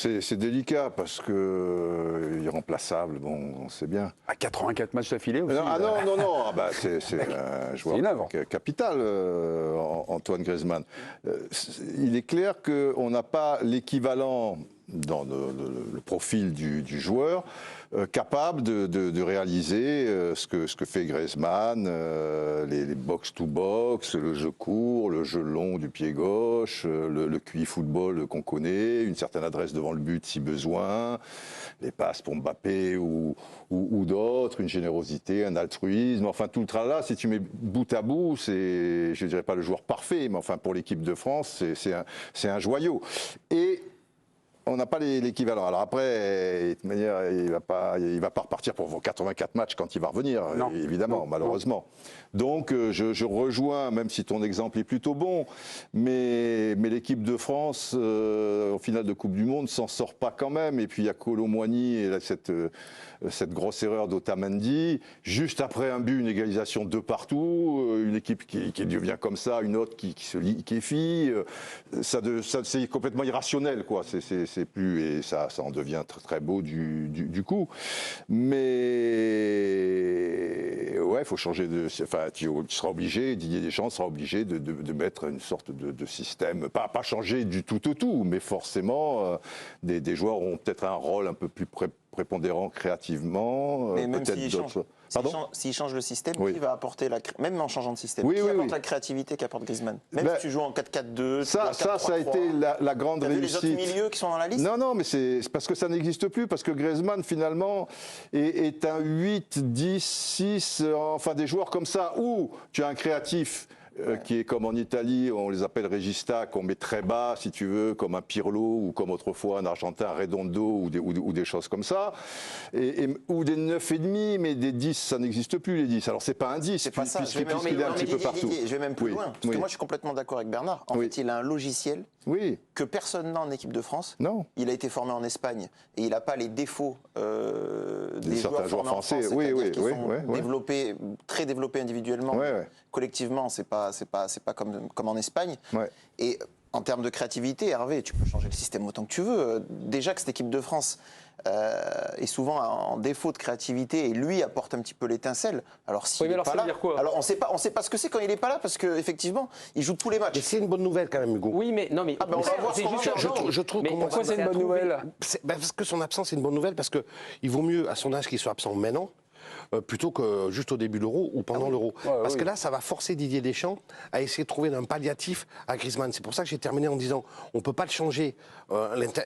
C'est délicat parce que irremplaçable, bon, on sait bien. À 84 matchs d'affilée aussi. Non. C'est un joueur capital, Antoine Griezmann. Il est clair qu'on n'a pas l'équivalent dans le profil du joueur capable de réaliser ce que fait Griezmann, les box-to-box, le jeu court, le jeu long du pied gauche, le QI football qu'on connaît, une certaine adresse devant le but si besoin, les passes pour Mbappé ou d'autres, une générosité, un altruisme, enfin tout le tralala, si tu mets bout à bout, c'est, je ne dirais pas le joueur parfait, mais enfin pour l'équipe de France, c'est un joyau. Et on n'a pas l'équivalent. Alors après, de toute manière, il va pas repartir pour 84 matchs quand il va revenir, évidemment, malheureusement. Donc je rejoins, même si ton exemple est plutôt bon, mais l'équipe de France, au final de Coupe du Monde, s'en sort pas quand même. Et puis il y a Kolo Muani et là, cette grosse erreur d'Otamendi, juste après un but, une égalisation de partout, une équipe qui devient comme ça, une autre qui se liquéfie, ça c'est complètement irrationnel, quoi. C'est plus, et ça en devient très, très beau du coup. Mais ouais, il faut changer de. Enfin, tu seras obligé, Didier Deschamps sera obligé de mettre une sorte de système, pas changer du tout au tout, mais forcément, des joueurs auront peut-être un rôle un peu plus prépondérant créativement. Mais même s'il change le système, qui va apporter même en changeant de système, qui apporte la créativité qu'apporte Griezmann? Même si tu joues en 4-4-2, ça a été la grande réussite. Les autres milieux qui sont dans la liste? Non, mais c'est parce que ça n'existe plus, parce que Griezmann finalement est un 8, 10, 6, enfin des joueurs comme ça, où tu as un créatif qui est comme en Italie, on les appelle regista, qu'on met très bas, si tu veux, comme un Pirlo ou comme autrefois un Argentin Redondo ou des choses comme ça, ou des 9,5, mais des 10, ça n'existe plus les 10. Alors c'est pas un 10, c'est pas ça. puisqu'il est un petit peu partout. Je vais même plus loin, parce que moi je suis complètement d'accord avec Bernard. En fait, il a un logiciel que personne n'a en équipe de France. Non. Il a été formé en Espagne et il n'a pas les défauts des joueurs français, qui sont très développés individuellement. Collectivement, c'est pas comme en Espagne. Et en termes de créativité, Hervé, tu peux changer le système autant que tu veux. Déjà que cette équipe de France est souvent en défaut de créativité et lui apporte un petit peu l'étincelle. Alors s'il n'est pas là, alors on sait pas ce que c'est quand il n'est pas là, parce qu'effectivement il joue tous les matchs. Et c'est une bonne nouvelle quand même, Hugo. Oui, mais non, mais je trouve. Mais pourquoi c'est une bonne nouvelle? Parce que son absence est une bonne nouvelle, parce que il vaut mieux à son âge qu'il soit absent maintenant, plutôt que juste au début de l'Euro ou pendant l'Euro. Parce que là, ça va forcer Didier Deschamps à essayer de trouver un palliatif à Griezmann. C'est pour ça que j'ai terminé en disant on ne peut pas le changer.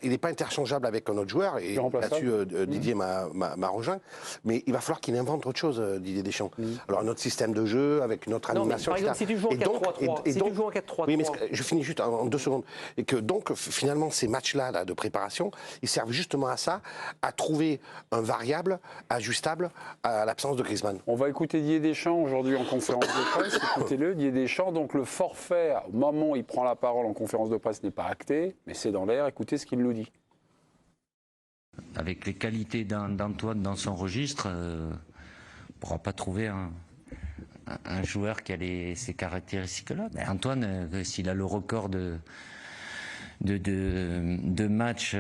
Il n'est pas interchangeable avec un autre joueur. Et là-dessus, Didier m'a rejoint. Mais il va falloir qu'il invente autre chose, Didier Deschamps. Alors, un autre système de jeu, avec une autre animation. Par exemple, si tu joues en 4-3-3, si tu joues en 4-3-3. Oui, mais je finis juste en 2 secondes. Et que donc, finalement, ces matchs-là de préparation, ils servent justement à ça, à trouver un variable ajustable à l'absence de Griezmann. On va écouter Didier Deschamps aujourd'hui en conférence de presse. Écoutez-le, Didier Deschamps. Donc le forfait, au moment où il prend la parole en conférence de presse, n'est pas acté, mais c'est dans l'air. Écoutez ce qu'il nous dit. Avec les qualités d'Antoine dans son registre, on ne pourra pas trouver un joueur qui a ces caractéristiques-là. Antoine, s'il a le record de matchs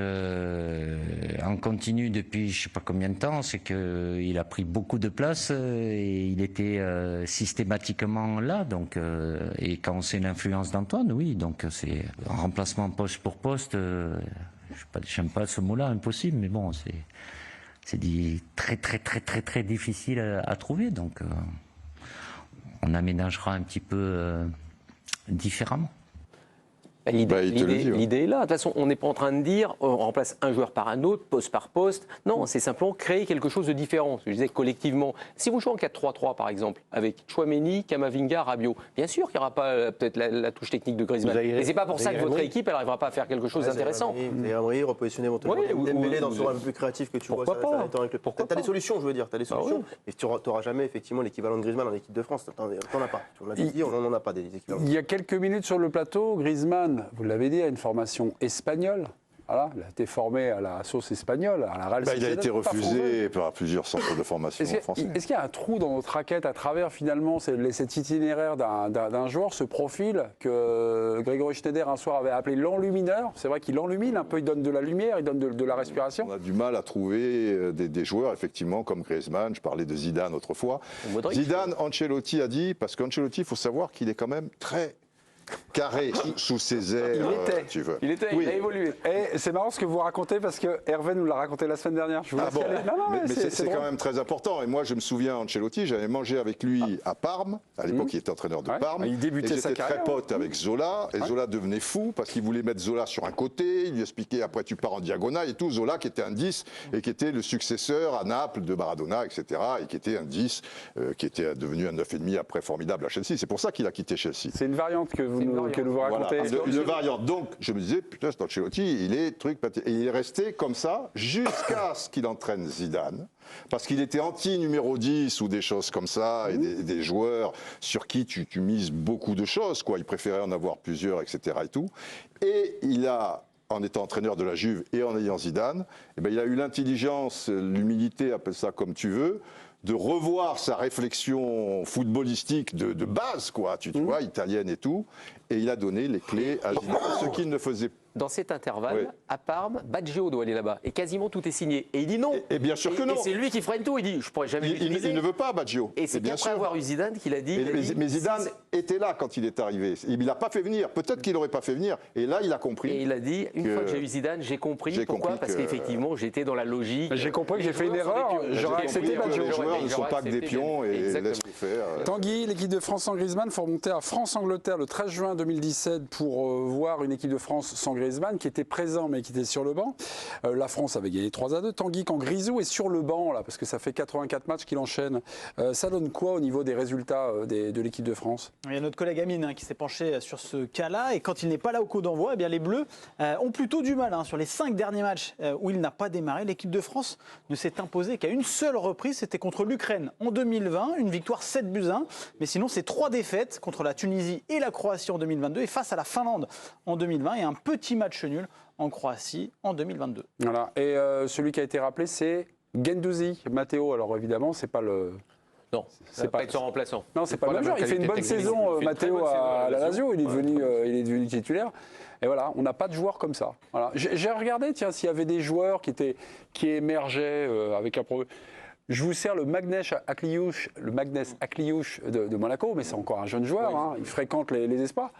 en continu depuis je ne sais pas combien de temps, c'est qu'il a pris beaucoup de place et il était systématiquement là. Donc, et quand on sait l'influence d'Antoine, oui, donc c'est un remplacement poste pour poste. J'aime pas ce mot-là, impossible, mais bon, c'est très difficile à trouver. Donc, on aménagera un petit peu différemment. L'idée est là. De toute façon, on n'est pas en train de dire on remplace un joueur par un autre, poste par poste. Non, c'est simplement créer quelque chose de différent. Je disais collectivement, si vous jouez en 4-3-3 par exemple, avec Tchouaméni, Camavinga, Rabiot, bien sûr qu'il n'y aura pas peut-être la touche technique de Griezmann. Mais c'est pas pour ça que votre équipe n'arrivera pas à faire quelque chose d'intéressant. Vous repositionner Dembélé dans ce rôle un peu plus créatif que tu vois. Pourquoi pas? T'as des solutions, je veux dire, t'as des solutions. Mais tu n'auras jamais effectivement l'équivalent de Griezmann en équipe de France. T'en as pas. On l'a dit, on n'en a pas des équivalents. Il y a quelques minutes sur le plateau, Griezmann, vous l'avez dit, a une formation espagnole. Voilà, il a été formé à la sauce espagnole, à la Real Il a été refusé par plusieurs centres de formation français. Est-ce qu'il y a un trou dans notre raquette à travers finalement cet itinéraire d'un joueur, ce profil que Grégory Schneider un soir avait appelé l'enlumineur? C'est vrai qu'il enlumine un peu, il donne de la lumière, il donne de la respiration. On a du mal à trouver des joueurs effectivement comme Griezmann, je parlais de Zidane autrefois. Zidane, Ancelotti a dit, parce qu'Ancelotti, il faut savoir qu'il est quand même très carré sous ses airs, tu veux. Il a évolué. Et c'est marrant ce que vous racontez parce que Hervé nous l'a raconté la semaine dernière. Je vous laisse aller. Mais c'est quand même très important. Et moi, je me souviens, Ancelotti, j'avais mangé avec lui à Parme. À l'époque, il était entraîneur de Parme. Il débutait sa carrière. J'étais très pote avec Zola. Et Zola devenait fou parce qu'il voulait mettre Zola sur un côté. Il lui expliquait après, tu pars en diagonale et tout. Zola, qui était un 10 et qui était le successeur à Naples de Maradona, etc. Et qui était un 10, qui était devenu un 9,5 après formidable à Chelsea. C'est pour ça qu'il a quitté Chelsea. C'est une variante que vous nous racontez. Voilà, une variante. Donc, je me disais, putain, cet Ancelotti, il est truc. Et il est resté comme ça jusqu'à ce qu'il entraîne Zidane. Parce qu'il était anti-numéro 10 ou des choses comme ça, et des joueurs sur qui tu mises beaucoup de choses, quoi. Il préférait en avoir plusieurs, etc. et tout. Et il a, en étant entraîneur de la Juve et en ayant Zidane, il a eu l'intelligence, l'humilité, appelle ça comme tu veux, de revoir sa réflexion footballistique de base, quoi, tu vois, italienne et tout, et il a donné les clés à Zidane, ce qu'il ne faisait pas. Dans cet intervalle, à Parme, Baggio doit aller là-bas. Et quasiment tout est signé. Et il dit non. Et bien sûr que non. Et c'est lui qui freine tout. Il dit, je pourrais jamais l'utiliser. Il ne veut pas, Baggio. Et c'est bien après avoir eu Zidane qu'il a dit. Mais Zidane était là quand il est arrivé. Il l'a pas fait venir. Peut-être qu'il n'aurait pas fait venir. Et là, il a compris. Et il a dit, une fois que j'ai eu Zidane, j'ai compris. Pourquoi ? Parce qu'effectivement, j'étais dans la logique. J'ai compris que j'ai fait une erreur. J'aurais accepté Baggio. Les joueurs ne sont pas que des pions et laisse-les faire. Tanguy, l'équipe de France sans Griezmann, faut remonter à France-Angleterre le 13 juin 2017 pour voir une équipe de France sans Griezmann qui était présent mais qui était sur le banc. La France avait gagné 3-2. Tanguy, quand Grisou est sur le banc, là, parce que ça fait 84 matchs qu'il enchaîne, ça donne quoi au niveau des résultats de l'équipe de France? Il y a notre collègue Amine qui s'est penché sur ce cas-là. Et quand il n'est pas là au coup d'envoi, les Bleus ont plutôt du mal. Sur les 5 derniers matchs où il n'a pas démarré, l'équipe de France ne s'est imposée qu'à une seule reprise. C'était contre l'Ukraine en 2020. Une victoire 7-1. Mais sinon, c'est 3 défaites contre la Tunisie et la Croatie en 2022 et face à la Finlande en 2020 et un petit match nul en Croatie en 2022. Voilà. Et celui qui a été rappelé, c'est Guendouzi. Matteo, alors évidemment, c'est pas le... Non, c'est pas être son remplaçant. Non, c'est pas le même joueur. Il fait une bonne saison, Matteo, à la Lazio. Il est devenu titulaire. Et voilà, on n'a pas de joueurs comme ça. Voilà. J'ai regardé, tiens, s'il y avait des joueurs qui émergeaient avec un problème. Je vous sers le Magnès Akliouche de Monaco, mais c'est encore un jeune joueur. Il fréquente les espoirs.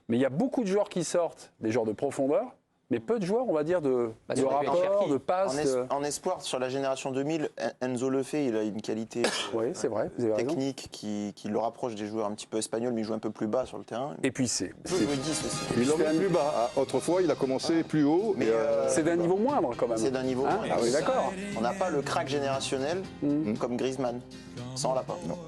Mais il y a beaucoup de joueurs qui sortent, des joueurs de profondeur. Mais peu de joueurs, on va dire, de rapport, de passe. En espoir, sur la génération 2000, Enzo Lefebvre, il a une qualité c'est vrai, vous avez technique qui le rapproche des joueurs un petit peu espagnols, mais il joue un peu plus bas sur le terrain. Et puis c'est... Il l'emmène plus bas. Autrefois, il a commencé plus haut. Mais c'est d'un niveau moindre, quand même. C'est d'un niveau moindre. Ah oui, d'accord. On n'a pas le crack générationnel comme Griezmann. Ça, on l'a pas. Non.